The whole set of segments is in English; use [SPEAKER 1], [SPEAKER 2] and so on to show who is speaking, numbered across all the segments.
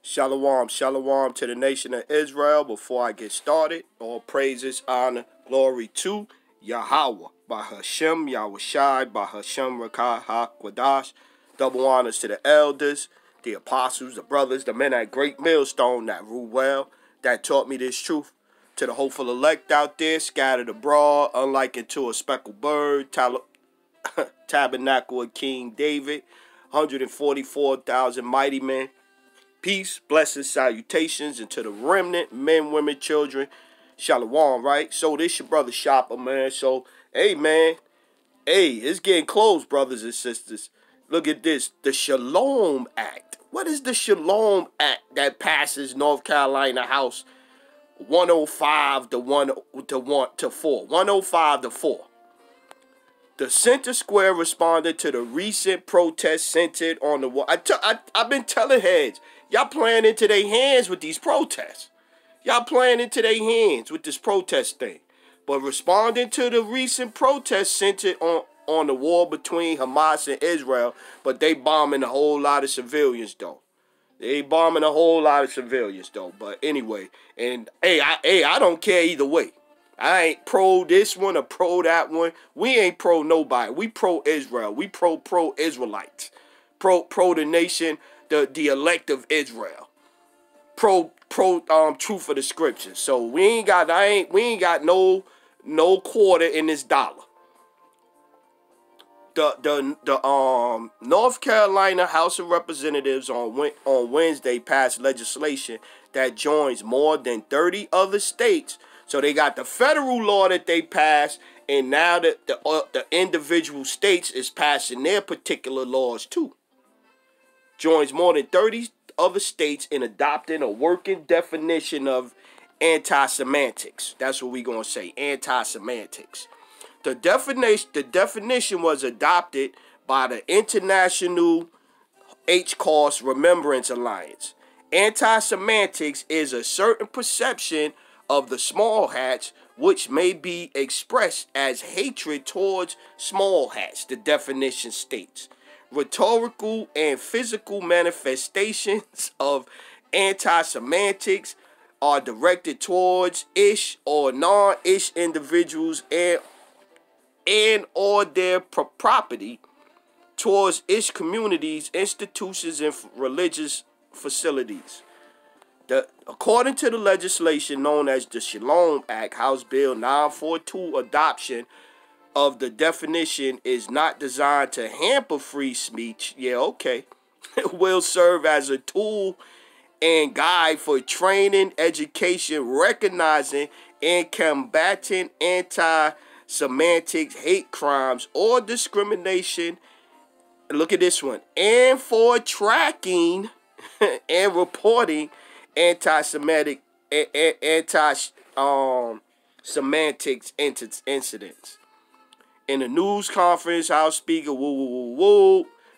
[SPEAKER 1] Shalom, shalom to the nation of Israel. Before I get started, all praises, honor, glory to Yahweh, by Hashem, Yahushai, by Hashem, Rakah, HaQuadash. Double honors to the elders, the apostles, the brothers, the men at Great Millstone that rule well, that taught me this truth. To the hopeful elect out there, scattered abroad, unlike unto a speckled bird, tabernacle of King David, 144,000 mighty men. Peace, blessings, salutations, and to the remnant, men, women, children, shalom, right? So this your brother Shopper, man. So, hey, man. Hey, it's getting close, brothers and sisters. Look at this. The Shalom Act. What is the Shalom Act that passes North Carolina House 105 to 4? 105 to 4. The Center Square responded to the recent protest centered on the war. I've been telling heads, y'all playing into their hands with these protests. Y'all playing into their hands with this protest thing. But responding to the recent protest centered on the war between Hamas and Israel, but they bombing a whole lot of civilians, though. They bombing a whole lot of civilians, though. But anyway, and I don't care either way. I ain't pro this one or pro that one. We ain't pro nobody. We pro Israel. We pro Israelites. Pro the nation, the elect of Israel. Pro truth of the scriptures. So we ain't got no quarter in this dollar. The North Carolina House of Representatives on Wednesday passed legislation that joins more than 30 other states. So they got the federal law that they passed, and now that the individual states is passing their particular laws too. Joins more than 30 other states in adopting a working definition of anti-semantics. That's what we're going to say, anti-semantics. The definition was adopted by the International Holocaust Remembrance Alliance. Anti-semantics is a certain perception of the small hats, which may be expressed as hatred towards small hats, the definition states. Rhetorical and physical manifestations of anti-semantics are directed towards ish or non-ish individuals and or their property, towards ish communities, institutions, and religious facilities. According to the legislation known as the Shalom Act, House Bill 942, adoption of the definition is not designed to hamper free speech. Yeah, okay. It will serve as a tool and guide for training, education, recognizing, and combating anti-semantics, hate crimes, or discrimination. Look at this one. And for tracking and reporting anti-Semitic, semantics incidents. In a news conference, House Speaker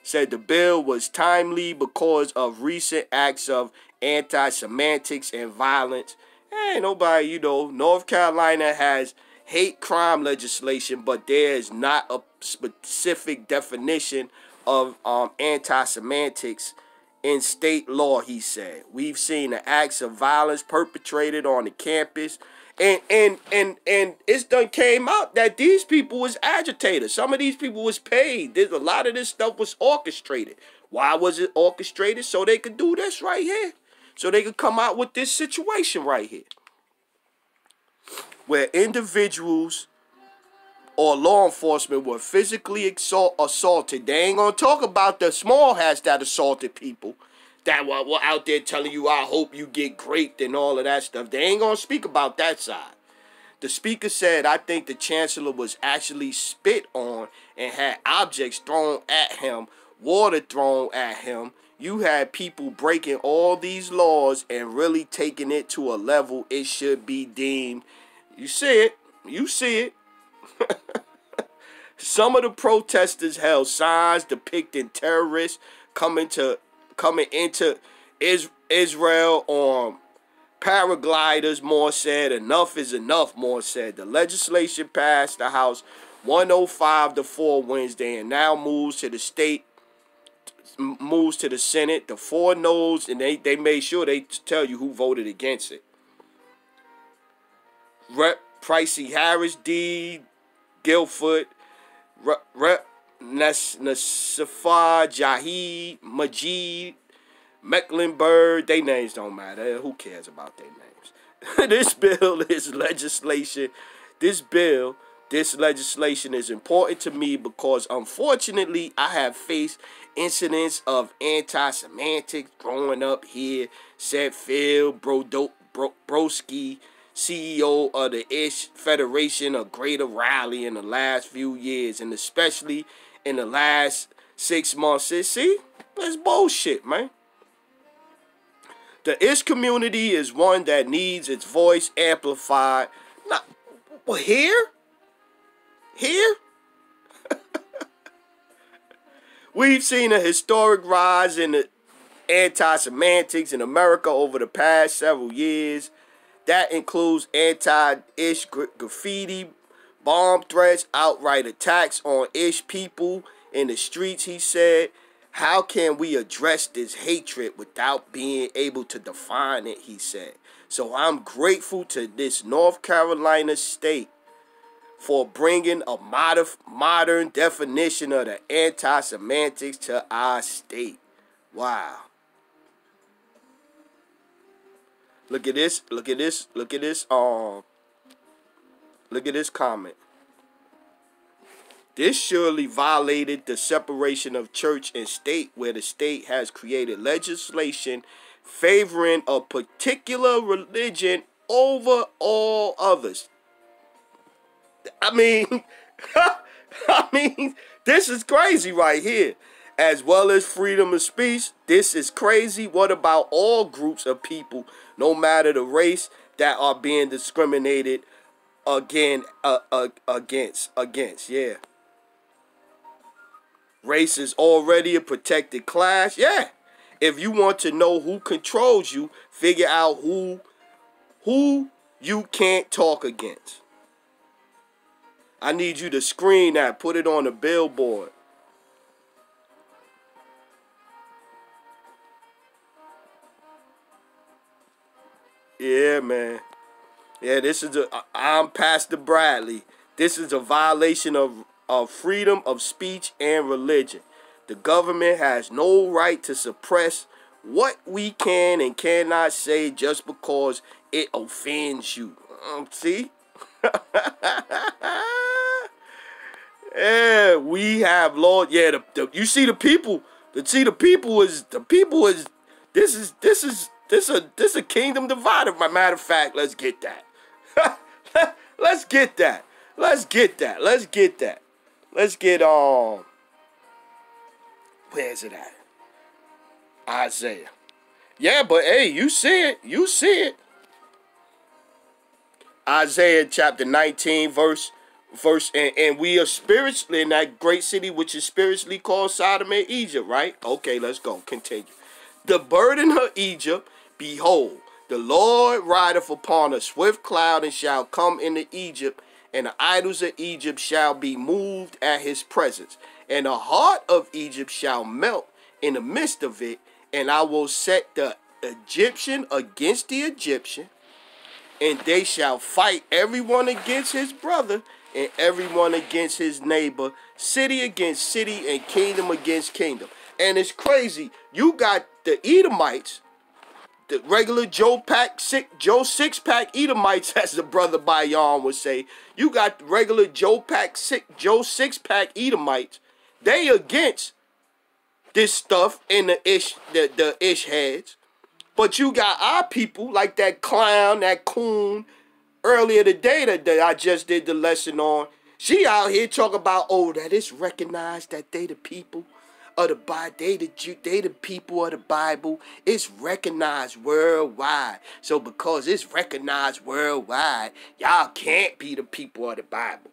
[SPEAKER 1] said the bill was timely because of recent acts of anti-semantics and violence. Ain't nobody, North Carolina has hate crime legislation, but there is not a specific definition of anti-semantics in state law, he said. We've seen the acts of violence perpetrated on the campus. And it's done came out that these people was agitators. Some of these people was paid. A lot of this stuff was orchestrated. Why was it orchestrated? So they could do this right here. So they could come out with this situation right here. Where individuals or law enforcement were physically assaulted. They ain't going to talk about the small hats that assaulted people, that were out there telling you, I hope you get raped and all of that stuff. They ain't going to speak about that side. The speaker said, I think the chancellor was actually spit on and had objects thrown at him, water thrown at him. You had people breaking all these laws and really taking it to a level it should be deemed. You see it. You see it. Some of the protesters held signs depicting terrorists coming into Israel on paragliders, Moore said. Enough is enough, Moore said. The legislation passed the House 105 to 4 Wednesday and now moves to the moves to the Senate. The 4 noes, and they made sure they tell you who voted against it. Rep. Pricey Harris, D. Guilford, Rep. Nasifah Jahid, Majid, Mecklenburg. They names don't matter. Who cares about their names? This bill is legislation. This legislation is important to me because, unfortunately, I have faced incidents of anti-semantics growing up here, said Phil Brodsky, CEO of the Ish Federation of Greater Raleigh in the last few years, and especially in the last 6 months. See, that's bullshit, man. The Ish community is one that needs its voice amplified. Not here. We've seen a historic rise in the anti-semantics in America over the past several years. That includes anti-Ish graffiti, bomb threats, outright attacks on Ish people in the streets, he said. How can we address this hatred without being able to define it, he said. So I'm grateful to this North Carolina state for bringing a modern definition of the anti-semantics to our state. Wow. Look at this comment. This surely violated the separation of church and state, where the state has created legislation favoring a particular religion over all others. I mean, this is crazy right here. As well as freedom of speech, this is crazy. What about all groups of people, no matter the race, that are being discriminated against? Yeah. Race is already a protected class. Yeah. If you want to know who controls you, figure out who you can't talk against. I need you to screen that. Put it on a billboard. Yeah, man. Yeah, I'm Pastor Bradley. This is a violation of freedom of speech and religion. The government has no right to suppress what we can and cannot say just because it offends you. See? Yeah, we have Lord. Yeah, you see the people. This is a kingdom divided. Matter of fact, let's get that. Let's get that. Let's get where's it at? Isaiah. Yeah, but hey, you see it. Isaiah chapter 19, verse, and we are spiritually in that great city which is spiritually called Sodom and Egypt, right? Okay, let's go. Continue. The burden of Egypt, behold, the Lord rideth upon a swift cloud and shall come into Egypt, and the idols of Egypt shall be moved at his presence. And the heart of Egypt shall melt in the midst of it, and I will set the Egyptian against the Egyptian, and they shall fight everyone against his brother, and everyone against his neighbor, city against city, and kingdom against kingdom. And it's crazy. You got the Edomites, the regular Joe six-pack Edomites, as the brother Bayan would say. You got the regular Joe six-pack Edomites. They against this stuff in the ish heads. But you got our people like that clown, that coon, earlier today that I just did the lesson on. She out here talking about, oh, that it's recognized that they the people of the Bible. They the people of the Bible. It's recognized worldwide. So because it's recognized worldwide, y'all can't be the people of the Bible.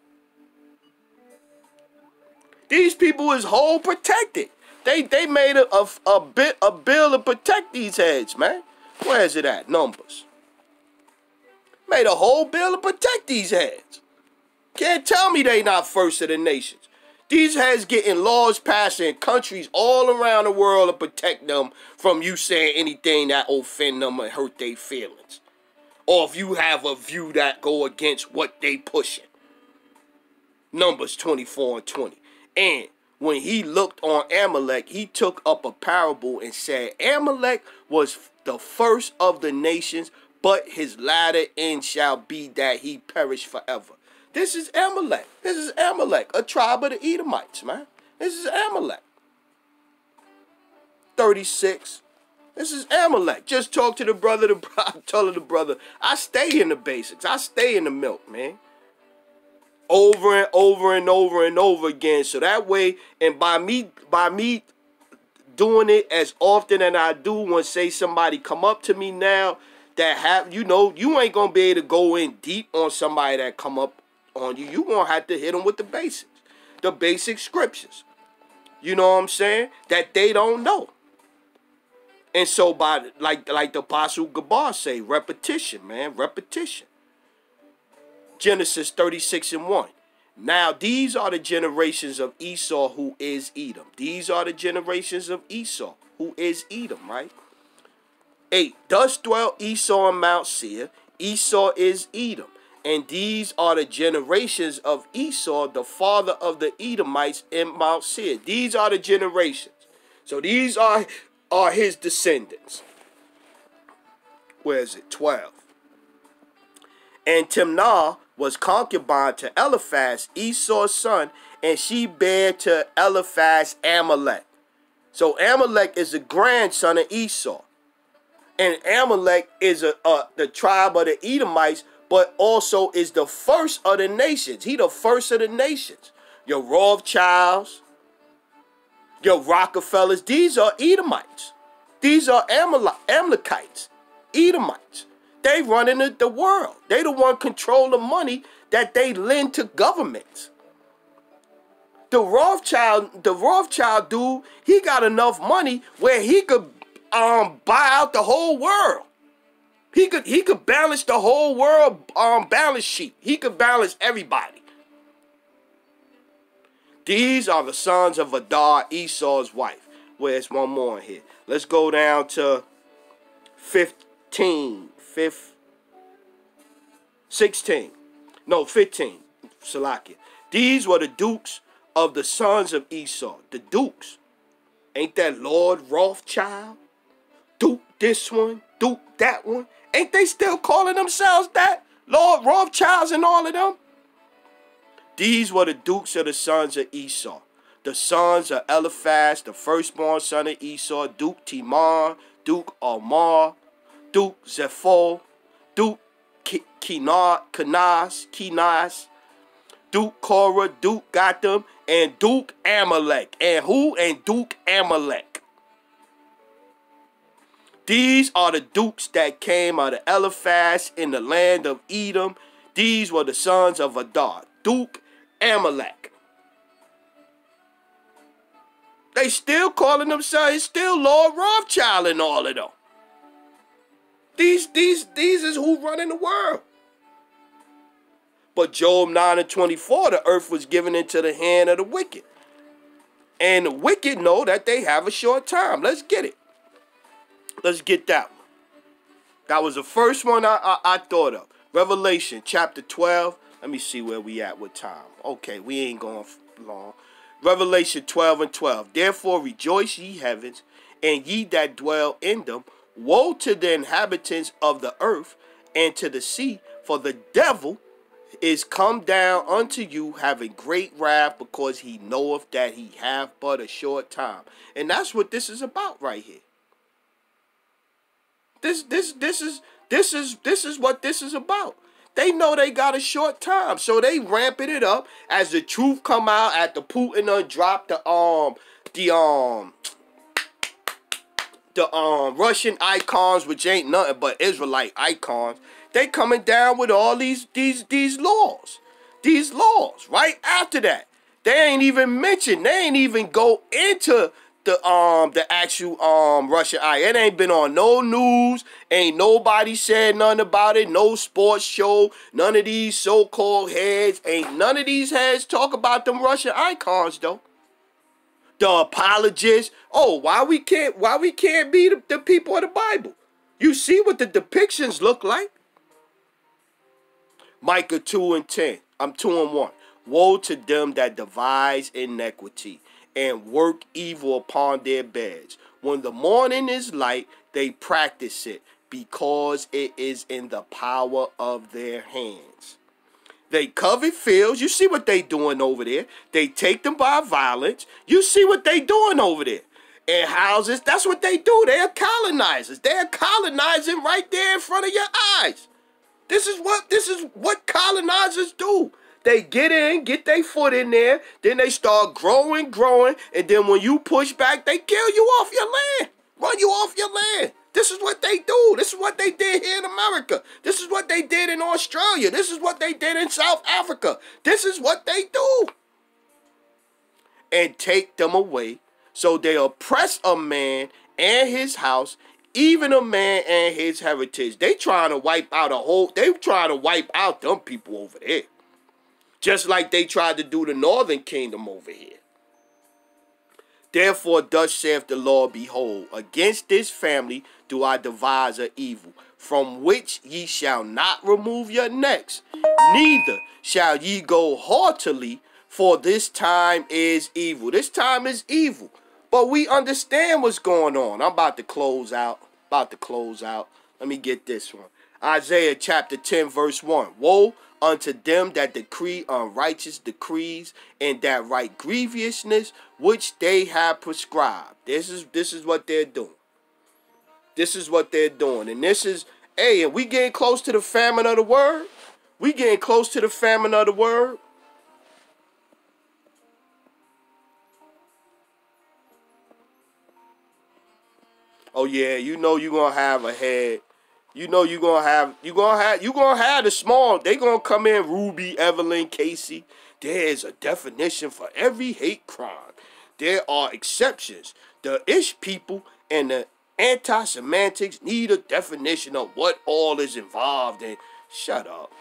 [SPEAKER 1] These people is whole protected. They made a bill to protect these heads, man. Where is it at? Numbers. Made a whole bill to protect these heads. Can't tell me they not first of the nations. These heads getting laws passed in countries all around the world to protect them from you saying anything that offend them and hurt their feelings. Or if you have a view that go against what they pushing. Numbers 24 and 20. And when he looked on Amalek, he took up a parable and said, Amalek was the first of the nations, but his latter end shall be that he perish forever. This is Amalek. This is Amalek, a tribe of the Edomites, man. This is Amalek. 36. This is Amalek. Just talk to the brother. I'm telling the brother, I stay in the basics. I stay in the milk, man. Over and over and over and over again. So that way, and by me doing it as often as I do, when say somebody come up to me now that have, you know, you ain't gonna be able to go in deep on somebody that come up on you. You gonna have to hit them with the basics, the basic scriptures. You know what I'm saying? That they don't know. And so by like the Apostle Gabar say, repetition, man, repetition. Genesis 36 and 1. Now these are the generations of Esau, who is Edom. These are the generations of Esau, who is Edom, right? 8. Thus dwelt Esau in Mount Seir. Esau is Edom. And these are the generations of Esau, the father of the Edomites in Mount Seir. These are the generations. So these are his descendants. Where is it? 12. And Timnah was concubine to Eliphaz, Esau's son, and she bare to Eliphaz Amalek. So Amalek is the grandson of Esau. And Amalek is the tribe of the Edomites, but also is the first of the nations. He the first of the nations. Your Rothschilds, your Rockefellers, these are Edomites. These are Amalekites, Edomites. They running the world. They the one control the money that they lend to governments. The Rothschild dude, he got enough money where he could buy out the whole world. He could balance the whole world balance sheet. He could balance everybody. These are the sons of Adar, Esau's wife. Where's one more in here? Let's go down to 15. 16. No, 15. Salakia. These were the dukes of the sons of Esau. The dukes. Ain't that Lord Rothschild? Duke this one, Duke that one. Ain't they still calling themselves that? Lord Rothschilds and all of them? These were the dukes of the sons of Esau. The sons of Eliphaz, the firstborn son of Esau, Duke Timon, Duke Omar, Duke Zepho, Duke Kenaz, Duke Korah, Duke Gotham, and Duke Amalek. And who? And Duke Amalek. These are the dukes that came out of Eliphaz in the land of Edom. These were the sons of Adar, Duke Amalek. They still calling themselves, still Lord Rothschild and all of them. These is who running the world. But Job 9 and 24, the earth was given into the hand of the wicked. And the wicked know that they have a short time. Let's get it. Let's get that one. That was the first one I thought of. Revelation chapter 12. Let me see where we at with time. Okay, we ain't going long. Revelation 12 and 12. Therefore rejoice ye heavens, and ye that dwell in them. Woe to the inhabitants of the earth and to the sea, for the devil is come down unto you, having great wrath, because he knoweth that he hath but a short time. And that's what this is about right here. This is what this is about. They know they got a short time, so they ramping it up as the truth come out after Putin dropped the Russian icons, which ain't nothing but Israelite icons. They coming down with all these laws. These laws. Right after that. They ain't even mentioned. They ain't even go into the actual Russian eye. It ain't been on no news. Ain't nobody said nothing about it. No sports show. None of these so-called heads. Ain't none of these heads talk about them Russian icons though. The apologists. Oh, why we can't be the people of the Bible? You see what the depictions look like? Micah 2:10. I'm 2:1. Woe to them that devise iniquity and work evil upon their beds. When the morning is light, they practice it, because it is in the power of their hands. They covet fields. You see what they doing over there. They take them by violence. You see what they doing over there. And houses, that's what they do. They're colonizers. They're colonizing right there in front of your eyes. This is what colonizers do. They get in, get their foot in there, then they start growing, and then when you push back, they kill you off your land, run you off your land. This is what they do. This is what they did here in America. This is what they did in Australia. This is what they did in South Africa. This is what they do. And take them away. So they oppress a man and his house, even a man and his heritage. They trying to wipe out them people over there. Just like they tried to do the northern kingdom over here. Therefore, thus saith the Lord, behold, against this family do I devise an evil, from which ye shall not remove your necks, neither shall ye go haughtily, for this time is evil. This time is evil. But we understand what's going on. I'm about to close out. Let me get this one. Isaiah chapter 10, verse 1. Woe unto them that decree unrighteous decrees, and that write grievousness which they have prescribed. This is what they're doing. This is what they're doing. And this is, hey, and we getting close to the famine of the word. We getting close to the famine of the word. Oh yeah, you know you're gonna have a head. You know you're gonna have the small. They gonna come in, Ruby, Evelyn, Casey. There is a definition for every hate crime. There are exceptions. The ish people and the anti-semantics need a definition of what all is involved in. Shut up.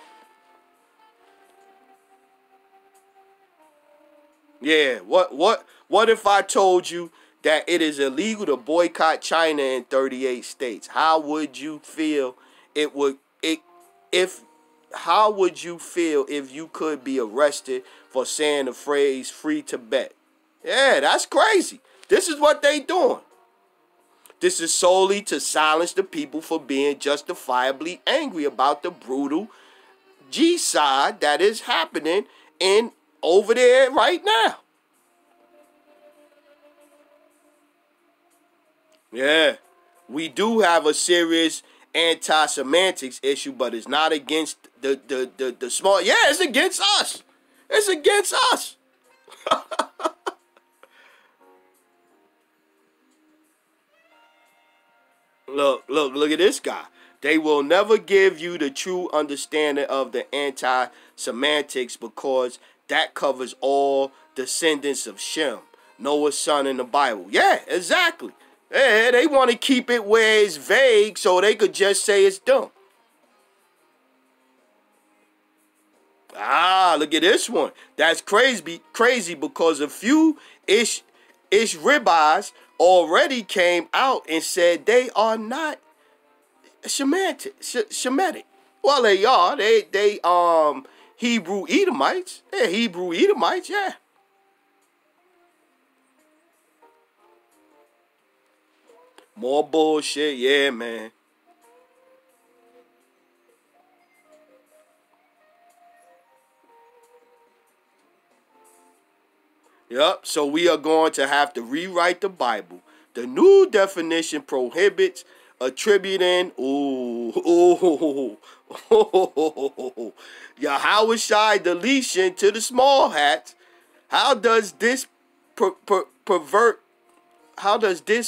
[SPEAKER 1] Yeah, what if I told you that it is illegal to boycott China in 38 states? How would you feel how would you feel if you could be arrested for saying the phrase free Tibet? Yeah, that's crazy. This is what they doing. This is solely to silence the people for being justifiably angry about the brutal G-side that is happening over there right now. Yeah, we do have a serious anti-semantics issue, but it's not against the small. Yeah, it's against us. It's against us. Look at this guy. They will never give you the true understanding of the anti-semantics, because that covers all descendants of Shem, Noah's son in the Bible. Yeah, exactly. Yeah, they want to keep it where it's vague so they could just say it's dumb. Look at this one. That's crazy because a few ish ribbis already came out and said they are not Shemitic. Well, they are. They Hebrew Edomites. They're Hebrew Edomites, yeah. More bullshit, yeah, man. Yep, so we are going to have to rewrite the Bible. The new definition prohibits attributing, Yahushai deletion to the small hats. How does this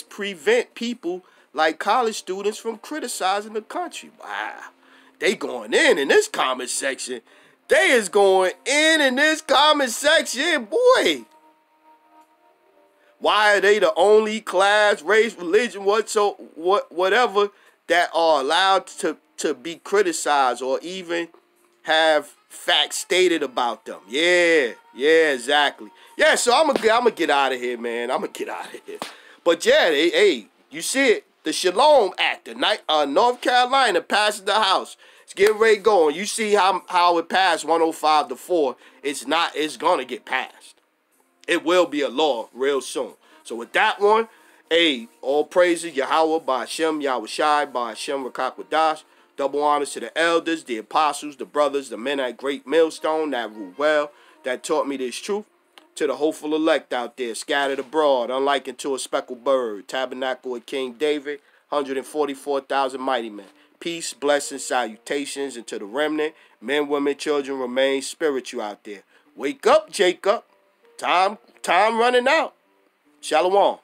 [SPEAKER 1] prevent people like college students from criticizing the country? Wow. They going in this comment section. They is going in this comment section, boy. Why are they the only class, race, religion, whatever that are allowed to be criticized or even have facts stated about them? Yeah, exactly. Yeah, so I'm gonna get out of here, man. I'm gonna get out of here. But yeah, hey, you see it. The Shalom Act, the North Carolina passes the House. It's getting ready to go. And you see how it passed 105-4. It's gonna get passed. It will be a law real soon. So with that one, hey, all praises Yahweh, Ba'ashem, Yahushai, Ba'ashem, Rakakwadash. Double honors to the elders, the apostles, the brothers, the men at Great Millstone that rule well, that taught me this truth. To the hopeful elect out there, scattered abroad, unlike unto a speckled bird, tabernacle of King David, 144,000 mighty men. Peace, blessings, salutations, and to the remnant, men, women, children, remain spiritual out there. Wake up, Jacob. Time running out. Shalom.